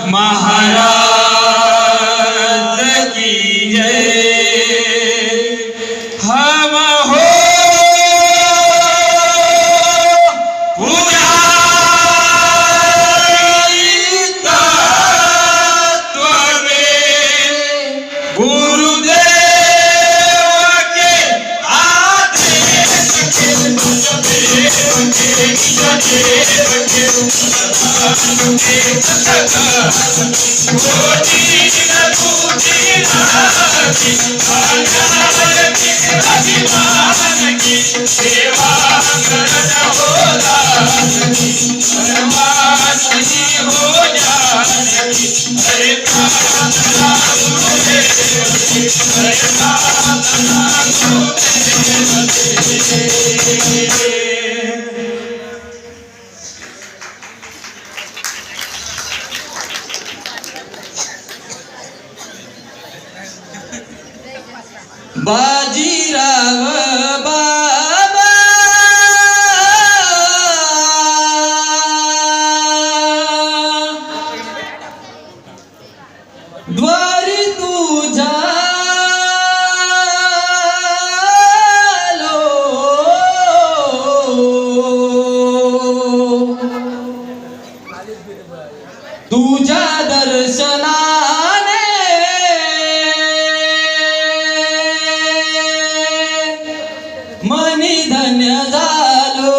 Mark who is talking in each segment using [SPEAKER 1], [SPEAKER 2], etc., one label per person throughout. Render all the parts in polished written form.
[SPEAKER 1] महाराज की जय। हम हो पुजारी तत्व में गुरुदेव के आदेश के सेवा करत होला परमात्मा हो जानकी। हरे प्रार्थना गुरुदेव की, हरे प्रार्थना गुरुदेव की। बाजीराव बाबा द्वारी तुझा तुझ्या दर्शनाने मनी धन्य झालो।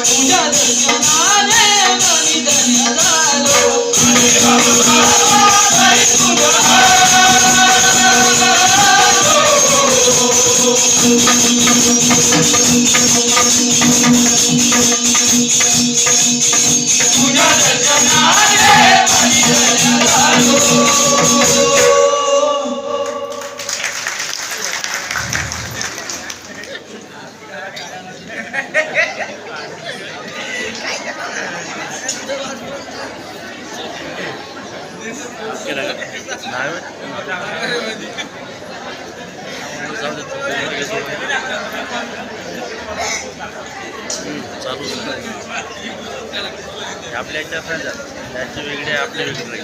[SPEAKER 1] तुझ्या दर्शनाने मनी धन्य झालो. तुझ्या दर्शनाने मनी धन्य झालो.
[SPEAKER 2] आपल्या त्याचे वेगळे आपले वेगळे.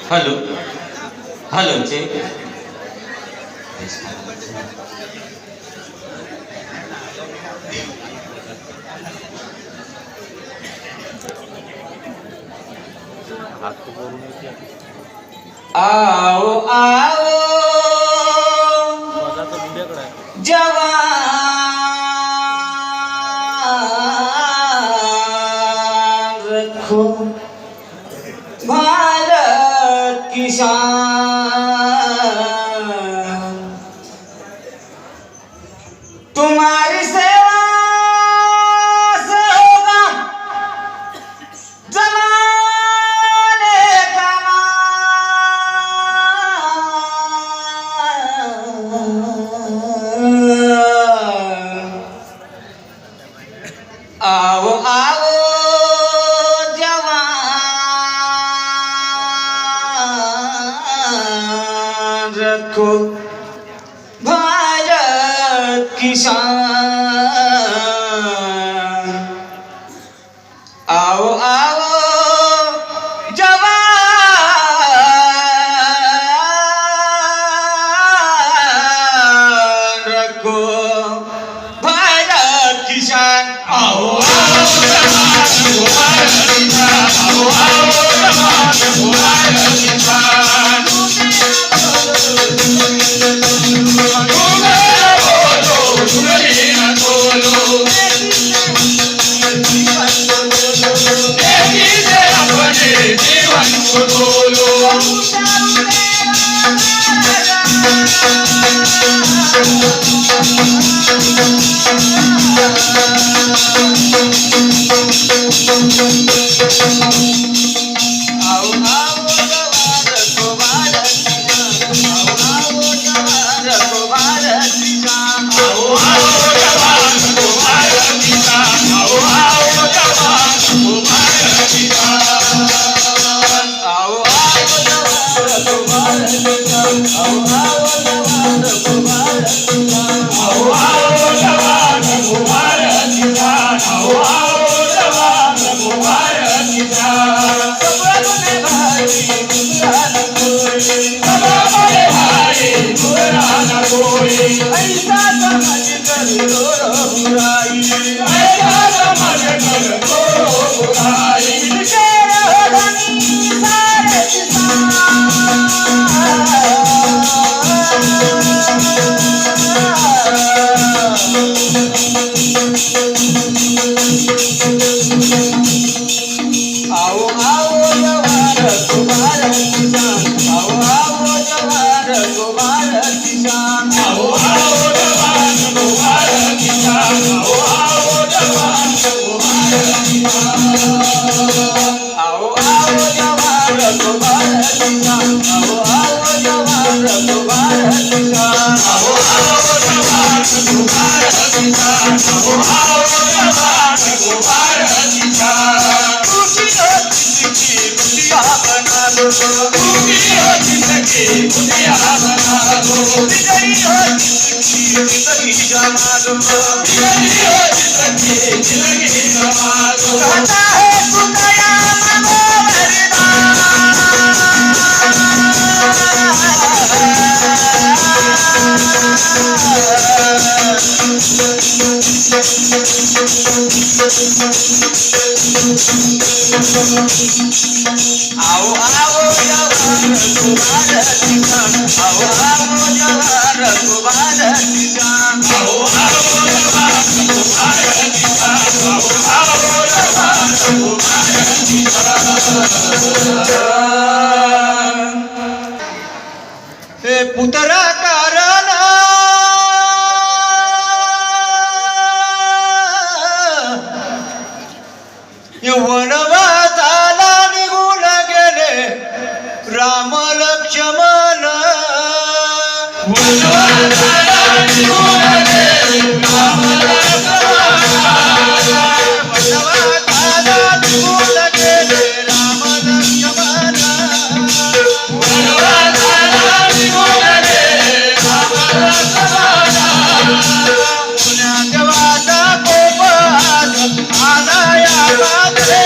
[SPEAKER 1] Hello hello check. आओ आओ जवान रखो भारत की शान. तुम्हारी सेवा से होगा जमाने का आओ आओ जवान रखो भारत की शान. आओ आओ जवान रखो भारत की शान. आओ आओ जवान रखो भारत की शान. आओ आओ जवान रखो भारत की शान. जीवन को बोलो आओ आओ जवान रखो भारत की शान. आओ आओ जवान रखो भारत की शान. आओ आओ जवान रखो भारत की शान. आओ आओ जवान रखो भारत की शान. आओ आओ जवान रखो भारत की शान. आओ आओ जवान रखो भारत की शान. आओ आओ जवान रखो भारत की शान. आओ आओ जवान रखो भारत की शान. सबने भाई बुरा न कोई. सबने भाई बुरा न कोई. ऐसा समझ कर रो बुराई. ऐसा समझ कर रो बुराई. तेरा धनी सारे आओ आओ जवान रखो भारत की शान. आओ आओ जवान रखो भारत की शान. आओ आओ जवान रखो भारत की शान. आओ आओ जवान रखो भारत की शान. आओ आओ जवान रखो भारत की शान. आओ आओ जवान रखो भारत की शान. आओ आओ जवान रखो भारत की शान. आओ आओ जवान रखो भारत की शान. दुनिया बना दो. दुनिया जिंदगी दुनिया बना दो. बिगड़ी हो जिंदगी जमा दो. बिगड़ी हो जिंदगी जमा दो. कहता है खुदाया मानो आओ आओ जवान रखो भारत की शान. आओ आओ जवान रखो भारत की शान. आओ आओ जवान रखो पुतरा कारण वनवासाला निघून गेले राम लक्ष्मण वनवासाला निघून गेले राम वनवासाला निघून गेले राम लक्ष्मण वनवासाला निघून गेले राम लक्ष्मण पुण्या देवाचा कोप आला या मागे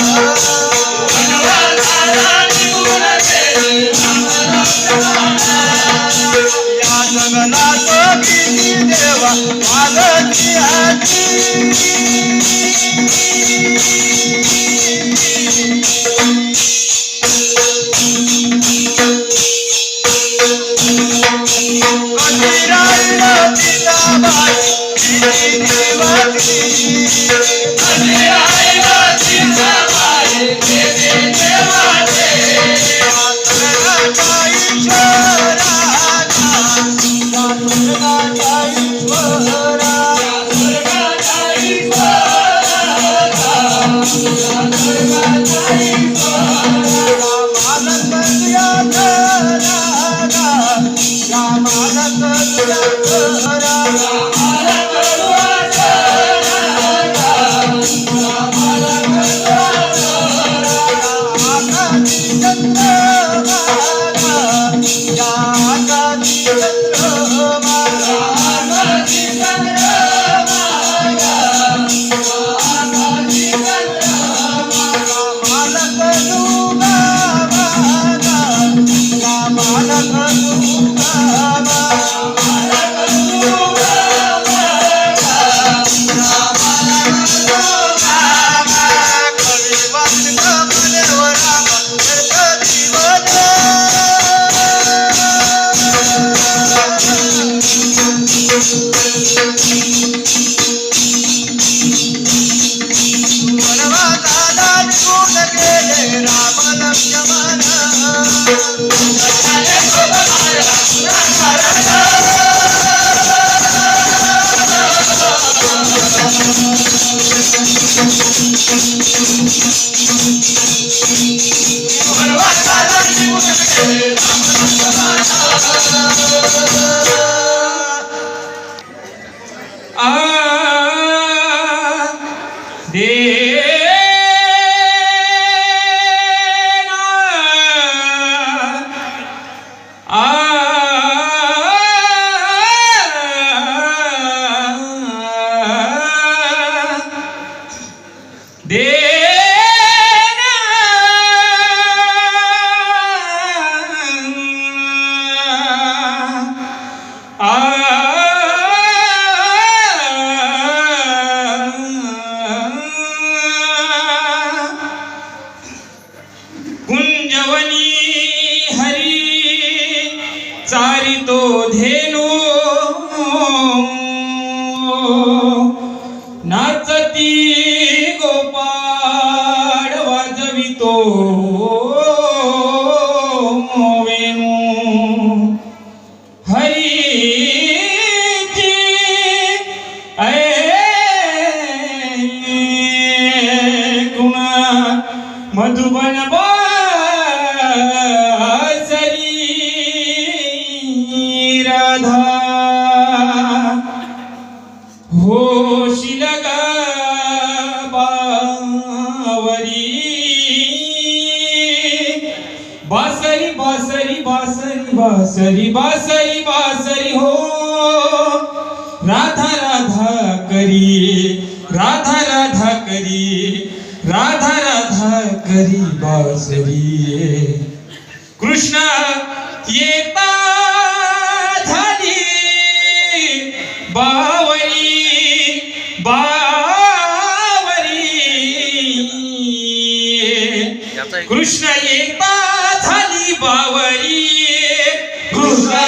[SPEAKER 3] Rama
[SPEAKER 1] वागती आधी कधी राहिलं जिजाबाई देवाची कधी राहिलं जिजाबाई देवाचे स्वर्गाचा ईश्वरा स्वर्गाचा ईश्वरा स्वर्गाचा
[SPEAKER 3] चारितो धेनु नाचती गोपाळ वाजवितो वेणू हरीची गुण मधुबन राधा होशील ग बावरी बासरी बासरी बासरी बासरी बासरी बासरी हो राधा राधा करी राधा राधा करी राधा राधा करी बासरी कृष्ण येता बावरी बावरी कृष्ण येता झाली बावरी कृष्ण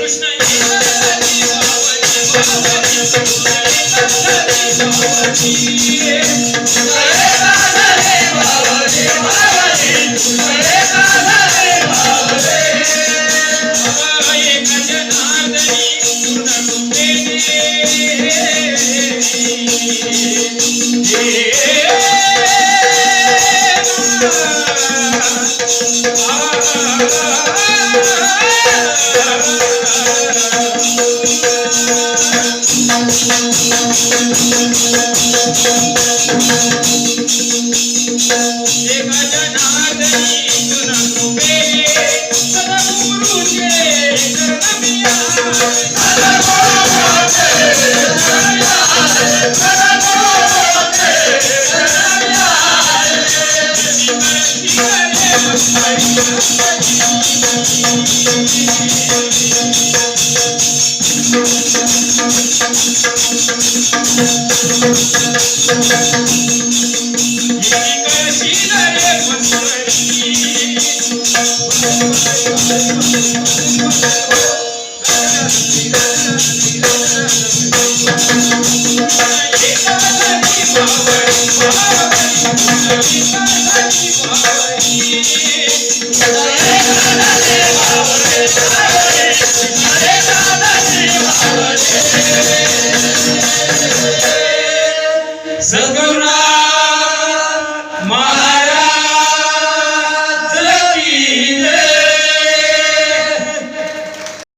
[SPEAKER 3] कृष्ण येताची Thank you.